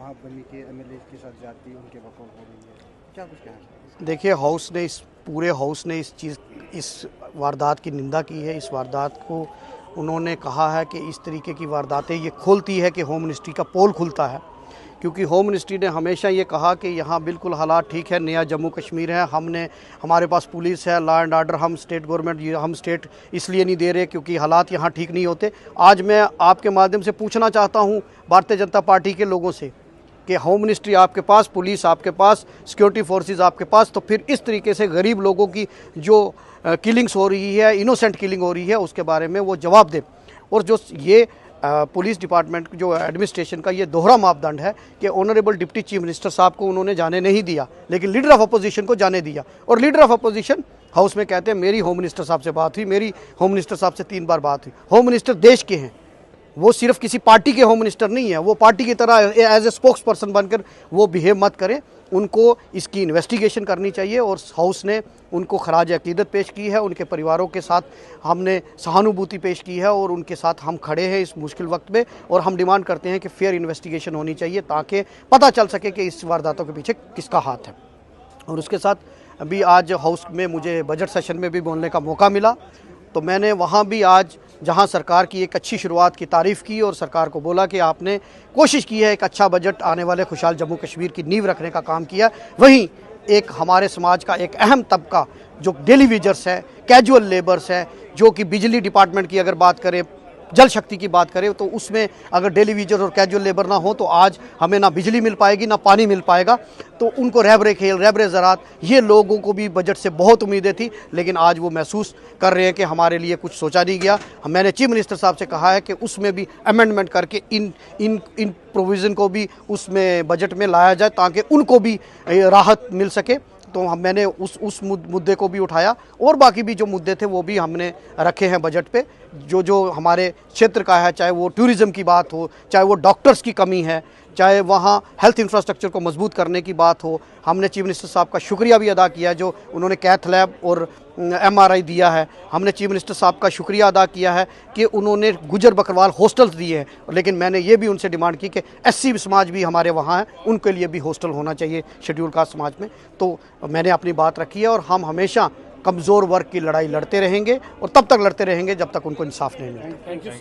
वहाँ बनी के एमएलए के साथ जाती उनके बकौल हो रही है, क्या कुछ कहना चाहिए? देखिए, पूरे हाउस ने इस वारदात की निंदा की है। इस वारदात को उन्होंने कहा है कि इस तरीके की वारदातें ये खोलती है कि होम मिनिस्ट्री का पोल खुलता है, क्योंकि होम मिनिस्ट्री ने हमेशा ये कहा कि यहाँ बिल्कुल हालात ठीक है, नया जम्मू कश्मीर है, हमारे पास पुलिस है, लॉ एंड ऑर्डर, हम स्टेट इसलिए नहीं दे रहे क्योंकि हालात यहाँ ठीक नहीं होते। आज मैं आपके माध्यम से पूछना चाहता हूँ भारतीय जनता पार्टी के लोगों से कि होम मिनिस्ट्री आपके पास, पुलिस आपके पास, सिक्योरिटी फोर्सेस आपके पास, तो फिर इस तरीके से गरीब लोगों की जो किलिंग्स हो रही है, इनोसेंट किलिंग हो रही है, उसके बारे में वो जवाब दें। और जो ये पुलिस डिपार्टमेंट जो एडमिनिस्ट्रेशन का ये दोहरा मापदंड है कि ऑनरेबल डिप्टी चीफ मिनिस्टर साहब को उन्होंने जाने नहीं दिया, लेकिन लीडर ऑफ अपोजिशन को जाने दिया। और लीडर ऑफ अपोजिशन हाउस में कहते हैं मेरी होम मिनिस्टर साहब से बात हुई, मेरी होम मिनिस्टर साहब से 3 बार बात हुई। होम मिनिस्टर देश के हैं, वो सिर्फ किसी पार्टी के होम मिनिस्टर नहीं है। वो पार्टी की तरह एज ए स्पोक्स पर्सन बनकर वो बिहेव मत करें। उनको इसकी इन्वेस्टिगेशन करनी चाहिए और हाउस ने उनको खराज अकीदत पेश की है। उनके परिवारों के साथ हमने सहानुभूति पेश की है और उनके साथ हम खड़े हैं इस मुश्किल वक्त में, और हम डिमांड करते हैं कि फेयर इन्वेस्टिगेशन होनी चाहिए ताकि पता चल सके कि इस वारदातों के पीछे किसका हाथ है। और उसके साथ अभी आज हाउस में मुझे बजट सेशन में भी बोलने का मौका मिला, तो मैंने वहाँ भी आज जहाँ सरकार की एक अच्छी शुरुआत की तारीफ़ की और सरकार को बोला कि आपने कोशिश की है एक अच्छा बजट आने वाले खुशहाल जम्मू कश्मीर की नींव रखने का काम किया। वहीं एक हमारे समाज का एक अहम तबका जो डेली वेजर्स है, कैजुअल लेबर्स है, जो कि बिजली डिपार्टमेंट की अगर बात करें, जल शक्ति की बात करें, तो उसमें अगर डेली वेजर और कैजुअल लेबर ना हो तो आज हमें ना बिजली मिल पाएगी ना पानी मिल पाएगा। तो उनको रैबरे खेल, रैबरे ज़रात, ये लोगों को भी बजट से बहुत उम्मीदें थी, लेकिन आज वो महसूस कर रहे हैं कि हमारे लिए कुछ सोचा नहीं गया। मैंने चीफ मिनिस्टर साहब से कहा है कि उसमें भी अमेंडमेंट करके इन प्रोविज़न को भी उसमें बजट में लाया जाए ताकि उनको भी राहत मिल सके। तो मैंने उस मुद्दे को भी उठाया और बाकी भी जो मुद्दे थे वो भी हमने रखे हैं बजट पे। जो हमारे क्षेत्र का है, चाहे वो टूरिज़्म की बात हो, चाहे वो डॉक्टर्स की कमी है, चाहे वहाँ हेल्थ इंफ्रास्ट्रक्चर को मजबूत करने की बात हो। हमने चीफ मिनिस्टर साहब का शुक्रिया भी अदा किया जो उन्होंने कैथ लैब और MRI दिया है। हमने चीफ मिनिस्टर साहब का शुक्रिया अदा किया है कि उन्होंने गुजर बकरवाल हॉस्टल्स दिए हैं, लेकिन मैंने ये भी उनसे डिमांड की कि SC समाज भी हमारे वहाँ है, उनके लिए भी हॉस्टल होना चाहिए शेड्यूल कास्ट समाज में। तो मैंने अपनी बात रखी है और हम हमेशा कमज़ोर वर्ग की लड़ाई लड़ते रहेंगे और तब तक लड़ते रहेंगे जब तक उनको इंसाफ नहीं मिलता।